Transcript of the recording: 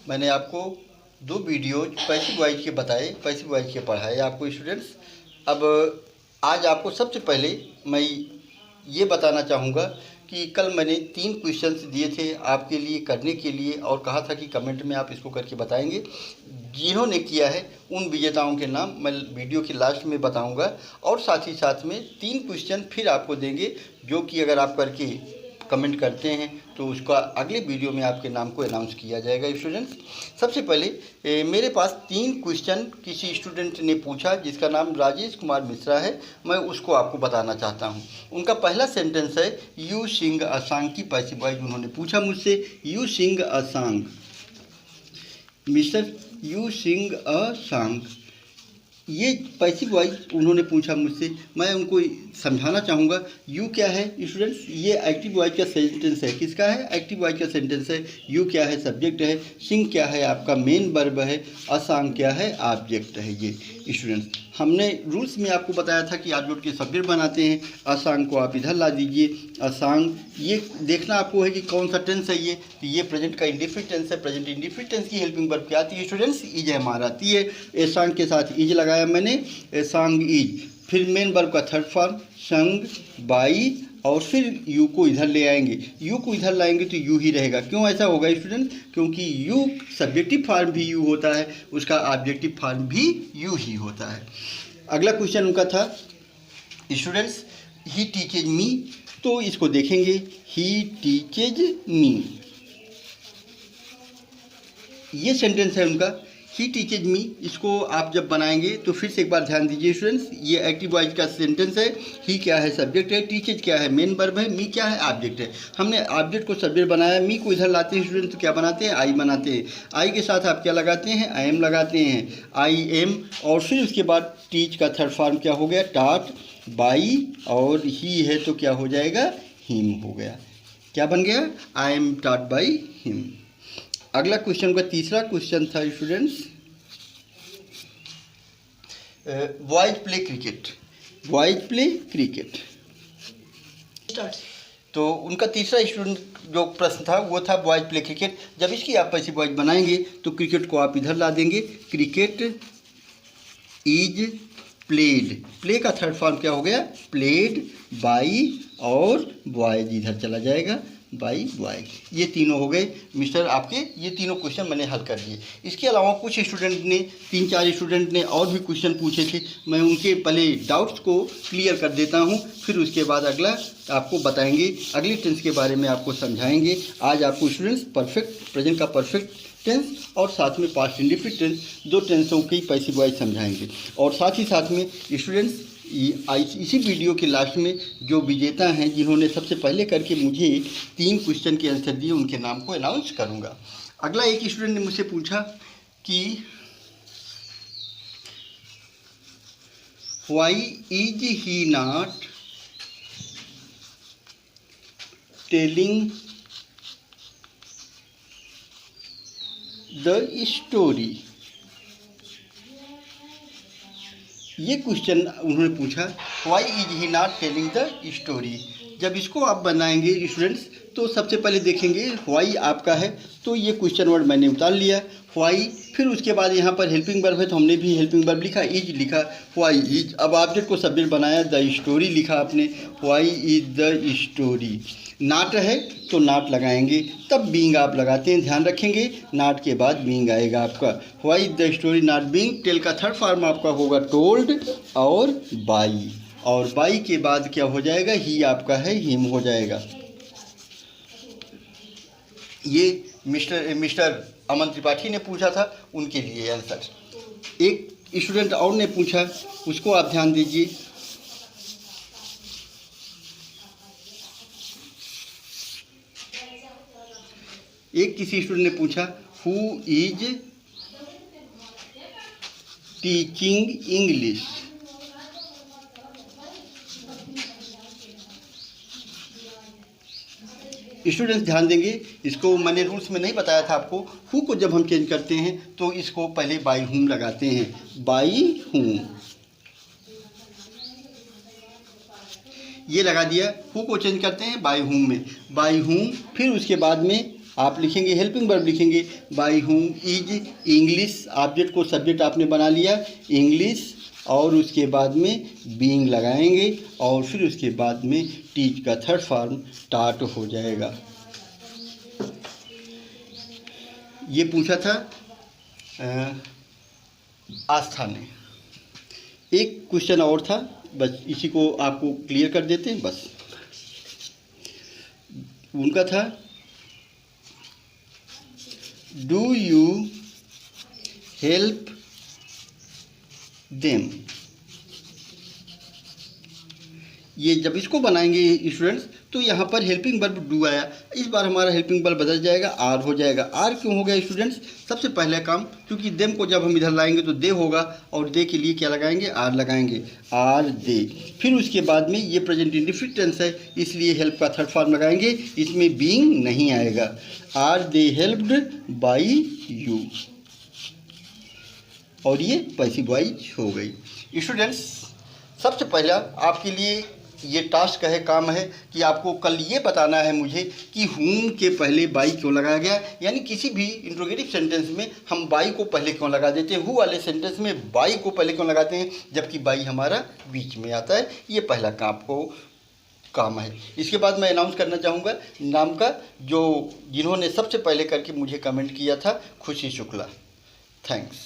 मैंने आपको 2 videos passive voice के बताए, पैसिव वॉइस के पढ़ाए आपको स्टूडेंट्स। अब आज आपको सबसे पहले मैं ये बताना चाहूँगा कि कल मैंने 3 क्वेश्चंस दिए थे आपके लिए करने के लिए और कहा था कि कमेंट में आप इसको करके बताएंगे। जिन्होंने किया है उन विजेताओं के नाम मैं वीडियो के लास्ट में बताऊंगा और साथ ही साथ में 3 क्वेश्चन फिर आपको देंगे, जो कि अगर आप करके कमेंट करते हैं तो उसका अगले वीडियो में आपके नाम को अनाउंस किया जाएगा स्टूडेंट्स। सबसे पहले मेरे पास 3 क्वेश्चन किसी स्टूडेंट ने पूछा जिसका नाम राजेश कुमार मिश्रा है, मैं उसको आपको बताना चाहता हूं। उनका पहला सेंटेंस है यू सिंग अ सॉन्ग की पैसिव वॉइस उन्होंने पूछा मुझसे, you sing a song, mister you sing a song, ये पैसिव वॉइस उन्होंने पूछा मुझसे। मैं उनको समझाना चाहूँगा यू क्या है स्टूडेंट्स, ये एक्टिव वॉइस का सेंटेंस है। किसका है? एक्टिव वॉइस का सेंटेंस है। यू क्या है? सब्जेक्ट है। सिंग क्या है? आपका मेन वर्ब है। असांग क्या है? ऑब्जेक्ट है। ये स्टूडेंट्स हमने रूल्स में आपको बताया था कि ऑब्जेक्ट के सब्जेक्ट बनाते हैं। असांग को आप इधर ला दीजिए। असांग ये देखना आपको है कि कौन सा टेंस है। ये प्रेजेंट का इंडिफिनिट टेंस है। प्रेजेंट इंडिफिनिट टेंस की हेल्पिंग वर्ब क्या आती है स्टूडेंट्स? इज एम आती है। असांग के साथ इज लगाया मैंने, सांग इज। फिर मेन वर्ब का थर्ड फॉर्म संग, बाई, और फिर यू को इधर ले आएंगे। यू को इधर लाएंगे तो यू ही रहेगा। क्यों ऐसा होगा स्टूडेंट? क्योंकि यू सब्जेक्टिव फॉर्म भी यू होता है, उसका ऑब्जेक्टिव फॉर्म भी यू ही होता है। अगला क्वेश्चन उनका था स्टूडेंट्स ही टीचेज मी, तो इसको देखेंगे। ही टीचेज मी, ये सेंटेंस है उनका। ही टीचेज मी, इसको आप जब बनाएंगे तो फिर से एक बार ध्यान दीजिए स्टूडेंट्स, ये एक्टिव वॉइस का सेंटेंस है। ही क्या है? सब्जेक्ट है। टीचेज क्या है? मेन वर्ब है। मी क्या है? ऑब्जेक्ट है। हमने ऑब्जेक्ट को सब्जेक्ट बनाया, मी को इधर लाते हैं स्टूडेंट तो क्या बनाते हैं? आई बनाते हैं। आई के साथ आप क्या लगाते हैं? आई एम लगाते हैं। आई एम, और फिर उसके बाद टीच का थर्ड फॉर्म क्या हो गया? टॉट, बाई, और ही है तो क्या हो जाएगा? हिम हो गया। क्या बन गया? I am taught by him. अगला क्वेश्चन का तीसरा क्वेश्चन था students boys play cricket, boys play cricket. तो उनका तीसरा स्टूडेंट जो प्रश्न था वो था बॉयज प्ले क्रिकेट। जब इसकी आप पैसिव वॉइस बनाएंगे तो क्रिकेट को आप इधर ला देंगे। क्रिकेट इज प्लेड, प्ले का थर्ड फॉर्म क्या हो गया? प्लेड बाई, और बॉयज इधर चला जाएगा, बाई बॉय। ये तीनों हो गए मिस्टर आपके, ये तीनों क्वेश्चन मैंने हल कर दिए। इसके अलावा कुछ स्टूडेंट ने, 3-4 स्टूडेंट ने और भी क्वेश्चन पूछे थे। मैं उनके पहले डाउट्स को क्लियर कर देता हूँ, फिर उसके बाद अगला आपको बताएंगे, अगली टेंस के बारे में आपको समझाएंगे। आज आपको स्टूडेंट्स परफेक्ट प्रेजेंट का परफेक्ट टेंस और साथ में पास्ट इंडिफिनिट टेंस, 2 टेंसों की पैसिव वॉइस समझाएंगे। और साथ ही साथ में स्टूडेंट्स इसी वीडियो के लास्ट में जो विजेता हैं जिन्होंने सबसे पहले करके मुझे 3 क्वेश्चन के आंसर दिए उनके नाम को अनाउंस करूंगा। अगला एक स्टूडेंट ने मुझसे पूछा कि why is he not telling the story. ये क्वेश्चन उन्होंने पूछा, why is he not telling the story. जब इसको आप बनाएंगे स्टूडेंट्स तो सबसे पहले देखेंगे व्हाई आपका है, तो ये क्वेश्चन वर्ड मैंने उतार लिया व्हाई। फिर उसके बाद यहाँ पर हेल्पिंग वर्ब है तो हमने भी हेल्पिंग वर्ब लिखा, इज लिखा, व्हाई इज। अब ऑब्जेक्ट को सब्जेक्ट बनाया, द स्टोरी लिखा आपने, व्हाई इज द स्टोरी। नाट है तो नाट लगाएंगे, तब बीइंग आप लगाते हैं, ध्यान रखेंगे। नाट के बाद बीइंग आएगा आपका। Why is the story not being, tell का थर्ड फॉर्म आपका होगा टोल्ड और बाई, और बाई के बाद क्या हो जाएगा? ही आपका है, हिम हो जाएगा। ये मिस्टर अमन त्रिपाठी ने पूछा था, उनके लिए आंसर। एक स्टूडेंट और ने पूछा, उसको आप ध्यान दीजिए। एक किसी स्टूडेंट ने पूछा who is teaching English. Students ध्यान देंगे, इसको मैंने रूल्स में नहीं बताया था आपको। हु को जब हम चेंज करते हैं तो इसको पहले बाई हुम लगाते हैं, बाई हुम, ये लगा दिया। हु को चेंज करते हैं बाई हुम में, बाई हुम। फिर उसके बाद में आप लिखेंगे हेल्पिंग वर्ब लिखेंगे by whom is English, object को सब्जेक्ट आपने बना लिया इंग्लिश, और उसके बाद में बीइंग लगाएंगे और फिर उसके बाद में टीच का थर्ड फॉर्म टाट हो जाएगा। ये पूछा था आस्था ने। एक क्वेश्चन और था, बस इसी को आपको क्लियर कर देते हैं। बस उनका था डू यू हेल्प देम। ये जब इसको बनाएंगे स्टूडेंट्स तो यहाँ पर हेल्पिंग वर्ब डू आया, इस बार हमारा हेल्पिंग वर्ब बदल जाएगा, आर हो जाएगा। आर क्यों हो गया स्टूडेंट्स? सबसे पहला काम, क्योंकि देम को जब हम इधर लाएंगे तो दे होगा, और दे के लिए क्या लगाएंगे? आर लगाएंगे, आर दे। फिर उसके बाद में ये प्रेजेंट इंडेफिनिट टेंस है, इसलिए हेल्प का थर्ड फॉर्म लगाएंगे, इसमें बीइंग नहीं आएगा। Are they helped by you, और ये पैसिव वॉइस हो गई। स्टूडेंट्स सबसे पहला आपके लिए ये टास्क है, काम है कि आपको कल ये बताना है मुझे कि हुम के पहले बाई क्यों लगाया गया, यानी किसी भी इंट्रोगेटिव सेंटेंस में हम बाई को पहले क्यों लगा देते हैं, हु वाले सेंटेंस में बाई को पहले क्यों लगाते हैं जबकि बाई हमारा बीच में आता है। ये पहला काम है। इसके बाद मैं अनाउंस करना चाहूँगा नाम का, जो जिन्होंने सबसे पहले करके मुझे कमेंट किया था, खुशी शुक्ला। थैंक्स।